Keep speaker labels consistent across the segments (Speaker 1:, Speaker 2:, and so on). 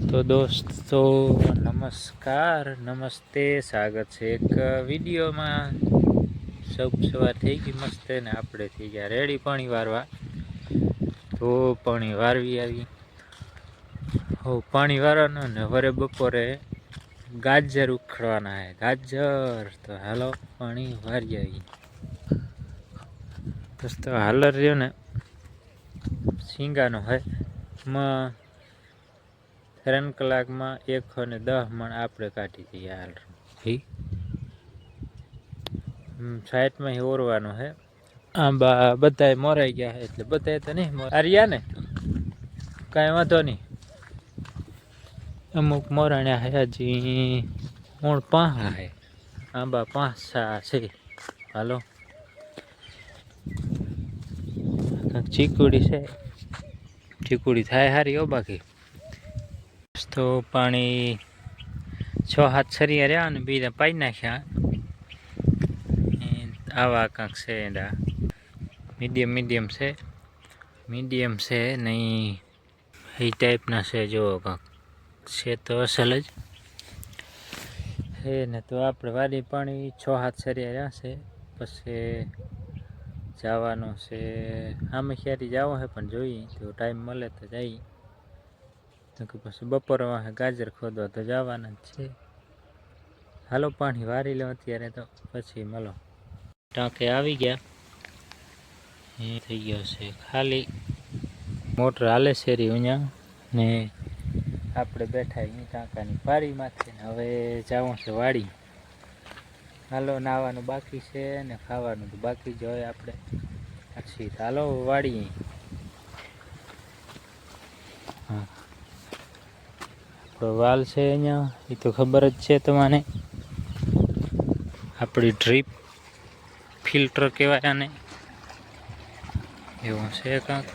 Speaker 1: તો દોસ્તો નમસ્કાર નમસ્તે, સ્વાગત છે એક વિડીયોમાં। સવાર થઈ ગઈ મસ્ત ને આપણે થઈ ગયા રેડી પાણી વારવા। તો પાણી વારવી આવી પાણી વારવાનું ને વરે બપોરે ગાજર ઉખડવાના હે ગાજર। તો હાલો પાણી વારી આવી દોસ્તો। હાલર રહ્યો ને શીંગાનો હે માં 3 કલાકમાં 110 મણ આપણે કાઢી દઈએ હાલ સાઈડમાં ઓરવાનું હે। આંબા બધાય મોરાઈ ગયા હે એટલે બધાય તો નહીં મોર્યા ને કાંઈ વાંધો નહીં। અમુક મોરાણ્યા હે હજી 5 હે આંબા 5 છે। હાલો ચીકુડી છે, ચીકુડી થાય હારી હો। બાકી તો પાણી 6-7 સરિયા રહ્યા અને બીજા પાઈ નાખ્યા। આવા કાંક છે એડા મીડિયમ છે નહીં એ ટાઈપના છે। જો કાંક છે તો અસલ જ છે ને। તો આપણે વાડી પાણી 6-7 સરિયા રહ્યા છે પછી જવાનું છે આમે ક્યારેય જવું છે પણ જોઈએ તો ટાઈમ મળે તો જઈએ। તો કે પછી બપોર ગાજર ખોદવા તો જવાના જ છે। હાલો પાણી વારી લો અત્યારે તો પછી મળો। ટાંકે આવી ગયા એ થઈ ગયો છે ખાલી મોટર હાલે છે રી અહીંયા ને આપણે બેઠા અહીં ટાંકાની પારીમાંથી। હવે જવું છે વાડી। હાલો નાવાનું બાકી છે ને ખાવાનું તો બાકી જ હોય આપણે પછી હાલો વાડી। હા આપણો વાલ છે અહીંયા એ તો ખબર જ છે તમને। આપણી ડ્રીપ ફિલ્ટર કહેવાય આને એવું છે કાંક।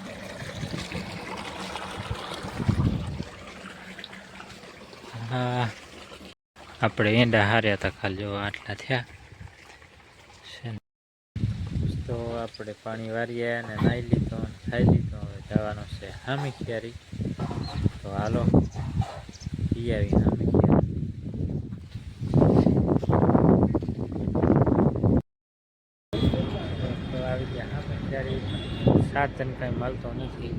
Speaker 1: હા આપણે એંડા હાર્યા હતા ખાલી જો આટલા થયા છે। તો આપણે પાણી વારીએ અને નાહી લીધો અને ખાઈ લીધો। હવે જવાનું છે હામી ક્યારી તો હાલો પી આવી હામી ક્યારી। તો આવી ગયા હામી ક્યારી સાધન કાંઈ મળતો નથી।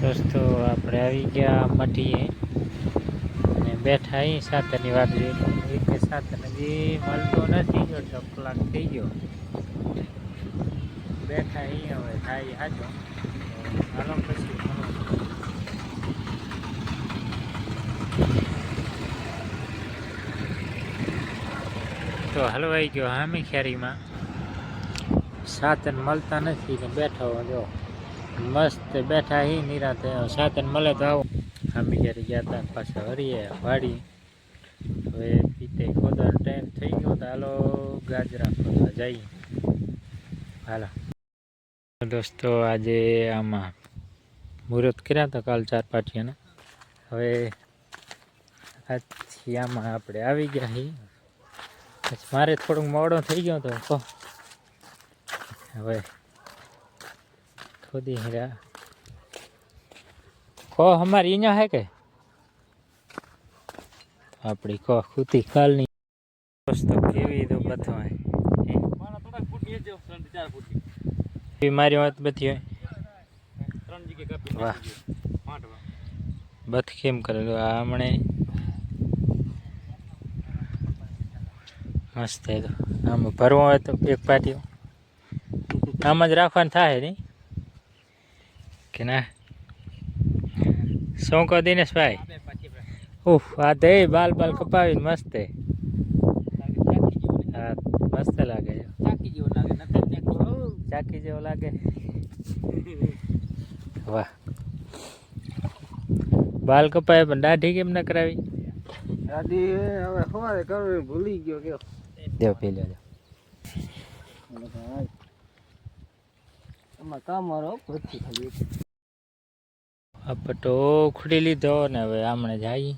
Speaker 1: દોસ્તો આપણે આવી ગયા મટીએ અને બેઠા અહીં સાધનની વાત જોઈએ કે સાધન હજી મળતો નથી। 1.5 કલાક થઈ ગયો બેઠા અહીં હવે થાય હાજો હાલો પછી તો હલવાઈ ગયો હામી ખેરીમાં સાધન મળતા નથી ને બેઠો જો મસ્ત બેઠા હી નિરાતે। સાધન મળે તો આવો હામી ખેરી ગયા હતા પાછા હરીએ વાડી। હવે પીતે ખોદવાનો ટાઈમ થઈ ગયો તો હાલો ગાજરા ખોદવા જઈએ હાલો। દોસ્તો આજે આમાં મુહૂર્ત કર્યા હતા કાલ 4 પાટિયાના। હવે આજથી આમાં આપણે આવી ગયા છીએ। મારે થોડુંક મોડો થઈ ગયો હતો હવે ખોદી રહ્યા ખો અમારી અહીંયા હે કે આપણી ખો ખૂતી કાલની દોસ્તો કેવી તો બથવાય મારી વાત બધી હોય વાહ બથ કેમ કરેલું આ હમણે મસ્ત હે। તો આમાં ભરવો હોય તો એક પાટીઓ આમ જ રાખવાનું થાય નહીં કે ના શું કહો દિનેશભાઈ? આ દે બાલ કપાવીને મસ્ત હા મસ્ત લાગે ચાકી જેવો લાગે વાહ। બાલ કપાય પણ દાઢી કેમ ના કરાવી?
Speaker 2: દાઢી હવે સવારે કરવી ભૂલી ગયો કે
Speaker 1: દેવ પી લેજો
Speaker 2: એમાં કામ મારો પછી ખાલી
Speaker 1: આ પટ્ટો ઉખડી લીધો ને હવે આમણે જઈએ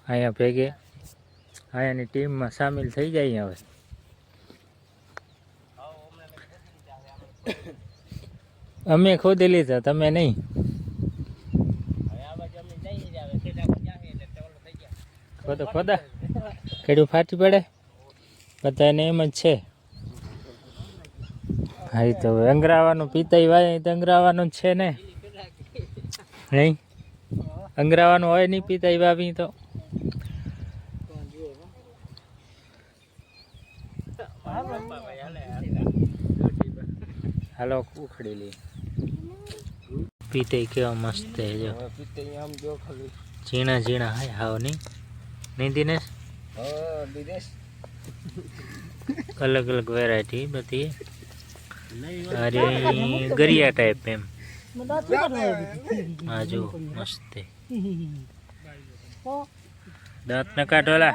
Speaker 1: અહીંયા ભેગે અહીંયાની ટીમમાં સામેલ થઈ જાય। હવે અમે ખોદી લીધા, તમે નહીં. ખોદો ખોદા કેડું ફાટી પડે, બધાને એમ જ છે. હા તો અંગરાવાનું પિતાઈ વાય તો અંગરાવાનું જ છે ને, નહીં અંગરાવાનું હોય નહીં પિતાઈ વાવી તો. હાલો ઉખડી લી. પીતે કેવા મસ્ત છે જો,
Speaker 2: પીતે આમ જો ખાલી
Speaker 1: ઝીણા ઝીણા હાય હાવ નહીં નહીં દિનેશ.
Speaker 2: દિનેશ
Speaker 1: અલગ અલગ વેરાયટી બધી. અરે ગરિયા ટાઈપ એમ. હા જો મસ્ત છે. દાંત ન કાઢોલા.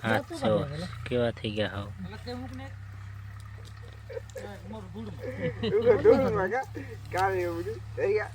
Speaker 1: હાથ જો કેવા થઈ ગયા હાવ.
Speaker 2: કાલે એવું થઈ ગયા.